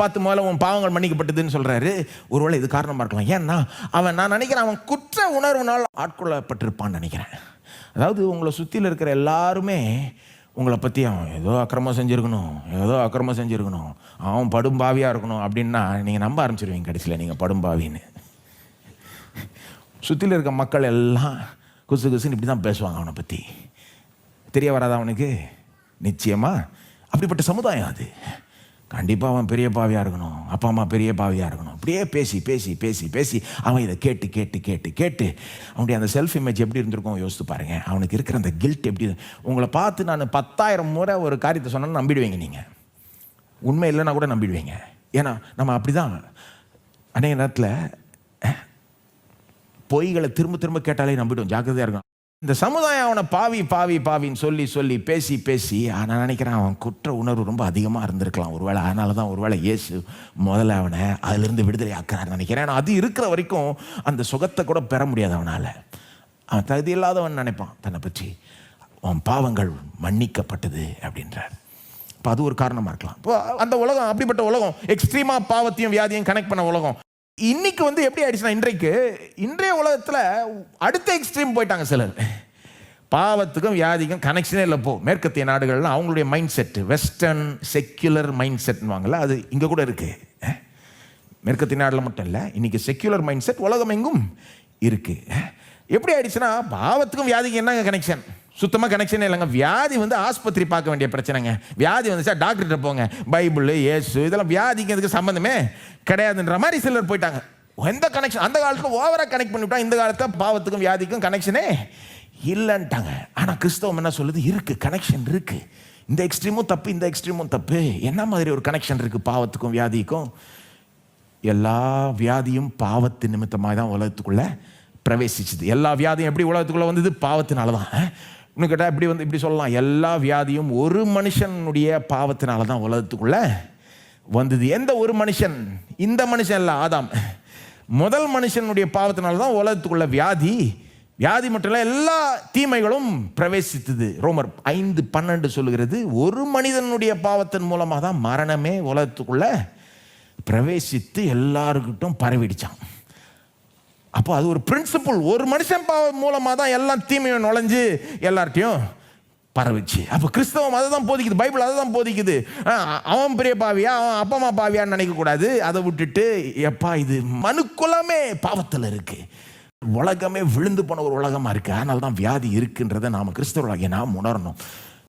பார்த்து முதல்ல உன் பாவங்கள் மன்னிக்கப்பட்டதுன்னு சொல்கிறாரு. ஒருவேளை இது காரணமாக இருக்கலாம். ஏன்னா நான் நினைக்கிறேன் அவன் குற்ற உணர்வுனால் ஆட்கொள்ளப்பட்டிருப்பான்னு நினைக்கிறேன். அதாவது உங்களை சுற்றியில் இருக்கிற எல்லாருமே உங்களை பற்றி அவன் ஏதோ அக்கிரமம் செஞ்சுருக்கணும், அவன் படும்பாவியாக இருக்கணும் அப்படின்னா நீங்கள் நம்ப ஆரம்பிச்சிருவீங்க. கடைசியில் நீங்கள் படும்பாவின்னு. சுற்றியில் இருக்க மக்கள் எல்லாம் குசுன்னு இப்படி தான் பேசுவாங்க அவனை பற்றி. தெரிய வராது அவனுக்கு. நிச்சயமாக அப்படிப்பட்ட சமுதாயம் அது. கண்டிப்பாக அவன் பெரிய பாவியாக இருக்கணும், அப்பா அம்மா பெரிய பாவியாக இருக்கணும். அப்படியே பேசி பேசி பேசி பேசி அவன் இதை கேட்டு கேட்டு கேட்டு கேட்டு அவனுடைய அந்த செல்ஃப் இமேஜ் எப்படி இருந்திருக்கும் யோசித்து பாருங்கள். அவனுக்கு இருக்கிற அந்த கில்ட் எப்படி. உங்களை பார்த்து நான் 10,000 முறை ஒரு காரியத்தை சொன்னாலும் நம்பிடுவீங்க. நீங்கள் உண்மை இல்லைன்னா கூட நம்பிடுவீங்க. ஏன்னா நம்ம அப்படி தான் அநேக நேரத்தில் பொய்களை திரும்ப திரும்ப கேட்டாலே நம்பிடுவோம். ஜாக்கிரதையாக இருக்கும். இந்த சமுதாயம் அவனை பாவி பாவி பாவின்னு சொல்லி சொல்லி பேசி பேசி நான் நினைக்கிறேன் அவன் குற்ற உணர்வு ரொம்ப அதிகமாக இருந்திருக்கலாம் ஒருவேளை. அதனால தான் ஒருவேளை இயேசு முதல்ல அவனை அதிலிருந்து விடுதலை ஆக்குறாருன்னு நினைக்கிறேன். ஏன்னா அது இருக்கிற வரைக்கும் அந்த சுகத்தை கூட பெற முடியாது அவனால். அவன் தகுதி இல்லாதவன் நினைப்பான் தன்னை பற்றி. அவன் பாவங்கள் மன்னிக்கப்பட்டது அப்படின்றார். இப்போ அது ஒரு காரணமாக இருக்கலாம். இப்போ அந்த உலகம் அப்படிப்பட்ட உலகம், எக்ஸ்ட்ரீமாக பாவத்தையும் வியாதியும் கனெக்ட் பண்ண உலகம். இன்னைக்கு எப்படி ஆயிடுச்சுன்னா இன்றைய உலகத்தில் அடுத்த எக்ஸ்ட்ரீம் போயிட்டாங்க சிலர். பாவத்துக்கும் வியாதிக்கும் கனெக்ஷனே இல்லை. மேற்கத்திய நாடுகள்லாம் அவங்களுடைய mindset western secular mind செட்னுவாங்கள்ல, அது இங்கே கூட இருக்குது. மேற்கத்திய நாட்டில் மட்டும் இல்லை, இன்னைக்கு செக்யுலர் மைண்ட் செட் உலகம் எங்கும் இருக்குது. எப்படி ஆயிடுச்சுன்னா பாவத்துக்கும் வியாதிக்கும் என்ன கனெக்ஷன்? சுத்தமாக கனெக்ஷனே இல்லைங்க. வியாதி ஆஸ்பத்திரி பார்க்க வேண்டிய பிரச்சனைங்க. வியாதி வந்துச்சா டாக்டர்கிட்ட போங்க. பைபிள், இயேசு இதெல்லாம் வியாதிக்கு அதுக்கு சம்மந்தமே கிடையாதுன்ற மாதிரி சிலர் போயிட்டாங்க. எந்த கனெக்ஷன்? அந்த காலத்தில் ஓவராக கனெக்ட் பண்ணிவிட்டாங்க. இந்த காலத்தில் பாவத்துக்கும் வியாதிக்கும் கனெக்ஷனே இல்லைன்ட்டாங்க. ஆனால் கிறிஸ்தவம் என்ன சொல்லுது? இருக்குது, கனெக்ஷன் இருக்குது. இந்த எக்ஸ்ட்ரீமும் தப்பு, இந்த எக்ஸ்ட்ரீமும் தப்பு. என்ன மாதிரி ஒரு கனெக்ஷன் இருக்குது பாவத்துக்கும் வியாதிக்கும்? எல்லா வியாதியும் பாவத்து நிமித்தமாக தான் உலகத்துக்குள்ளே பிரவேசிச்சுது. எல்லா வியாதியும் எப்படி உலகத்துக்குள்ளே வந்தது? பாவத்தினால தான். இன்னும் கேட்டால் இப்படி சொல்லலாம், எல்லா வியாதியும் ஒரு மனுஷனுடைய பாவத்தினால தான் உலகத்துக்குள்ளே வந்தது. எந்த ஒரு மனுஷன்? இந்த மனுஷன் இல்லை, ஆதாம். முதல் மனுஷனுடைய பாவத்தினால தான் உலகத்துக்குள்ள வியாதி மட்டும் இல்லை, எல்லா தீமைகளும் பிரவேசித்தது. ரோமர் 5:12 சொல்லுகிறது, ஒரு மனிதனுடைய பாவத்தின் மூலமாக தான் மரணமே உலகத்துக்குள்ள பிரவேசித்து எல்லாருக்கிட்டும் பரவிடுச்சான். அப்போ அது ஒரு பிரின்சிபிள். ஒரு மனுஷன் பாவம் மூலமாக தான் எல்லாம் தீமையும் நுழைஞ்சு எல்லார்ட்டையும் பரவிச்சு. அப்போ கிறிஸ்தவம் அதை தான் போதிக்குது, பைபிள் அதை தான் போதிக்குது. அவன் பெரிய பாவியா, அவன் அப்பா அம்மா பாவியான்னு நினைக்கக்கூடாது. அதை விட்டுட்டு எப்பா இது மனுக்குலமே பாவத்தில் இருக்கு, உலகமே விழுந்து போன ஒரு உலகமாக இருக்குது, அதனால தான் வியாதி இருக்குன்றதை நாம் கிறிஸ்தவர்களாகிய நாம் உணரணும்.